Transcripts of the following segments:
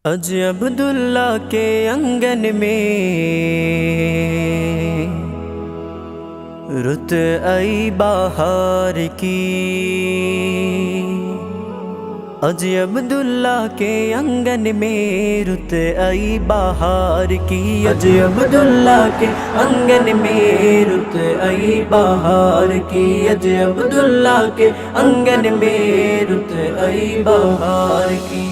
अज अब्दुल्ला के आंगन में रुत आई बहार की। अज अब्दुल्ला के आंगन में रुत आई बहार की। अज अब्दुल्ला के आंगन में रुत आई बहार की। अज अब्दुल्ला के आंगन में रुत आई बहार की।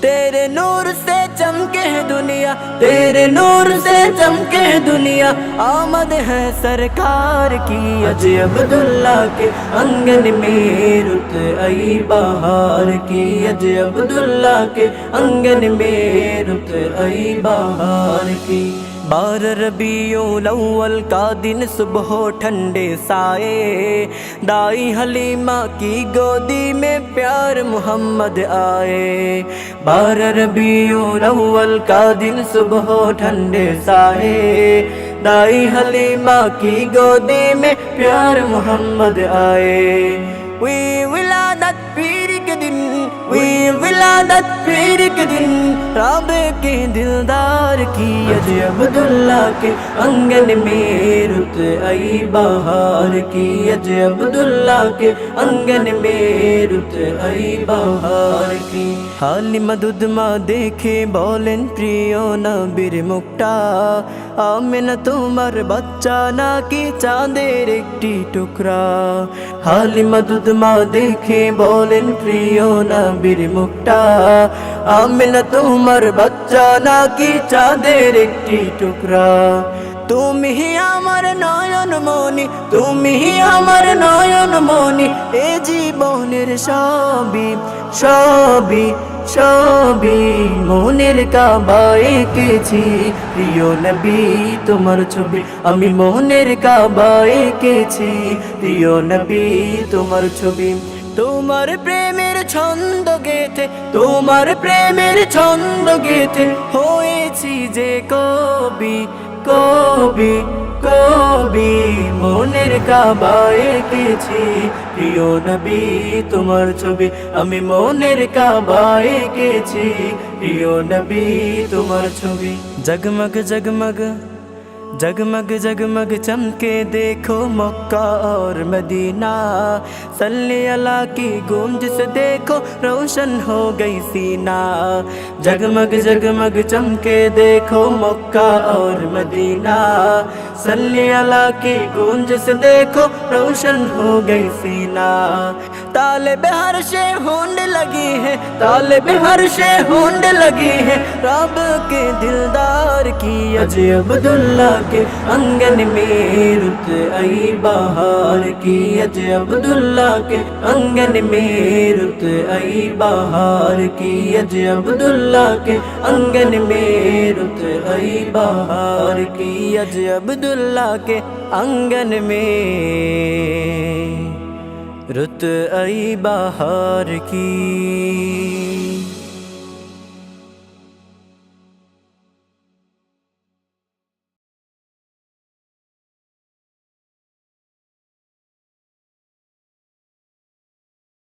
तेरे नूर से चमके दुनिया, तेरे नूर से चमके दुनिया, आमद है सरकार की। अज अब्दुल्ला के आंगन में रुत आई बहार की। अज अब्दुल्ला के आंगन में रुत आई बहार की। 12 रबीउल अव्वल का दिन सुबह ठंडे साए, दाई हलीमा की गोदी में प्यार मोहम्मद आए। 12 रबीउल अव्वल का दिन सुबह ठंडे साए, दाई हलीमा की गोदी में प्यार मोहम्मद आए। विलादत पीर के दिन, विलादत पीर के दिन, राबे के दिलदार की। अज अब्दुल्ला के आंगन में रुत आई बहार की। अज अब्दुल्ला के आंगन में रुत आई बहार की। हालिमा दुधमा देखे बोलें प्रियो नबीर मुक्ता, आमिना तुम्हार बच्चा ना की चाँदेर एकटी टुकरा। हालिमा दुधमा देखे बोलें प्रियो नबीर मुक्ता, आमिना तुम्हार बच्चा ना की चाँदेर एकटी टुकरा। तुम ही आमार नयन मणि, तुम ही आमार नयन मणि, ए जीवनेर सबी सबी सबी। মনের কাবায় এঁকেছি প্রিয় নবী তোমার ছবি, আমি মনের কাবায় এঁকেছি প্রিয় নবী তোমার ছবি। তোমার প্রেমের ছন্দ গেথে, তোমার প্রেমের ছন্দ গেথে, হয়েছি যে কবি কবি কবি। মনের কাবায় এঁকেছি প্রিয় নবী তোমার ছবি, আমি মনের কাবায় এঁকেছি প্রিয় নবী তোমার ছবি। जगमग जगमग जगमग जगमग चमके देखो मक्का और मदीना, सल्ले अला की गूंज से देखो रोशन हो गई सीना। जगमग जगमग चमके देखो मक्का और मदीना, सल्ले अला की गूंज से देखो रोशन हो गई सीना। ताले बिहार से होंड लगी है, ताले बिहार से होंड लगी है, रब के दिलदार की। अज अब्दुल्ला के आंगन में रुत आई बहार की। अज अब्दुल्ला के आंगन में रुत आई बहार की। अज अब्दुल्ला के आंगन में रुत आई बहार की। अज अब्दुल्ला के आंगन में रुत आई बहार की।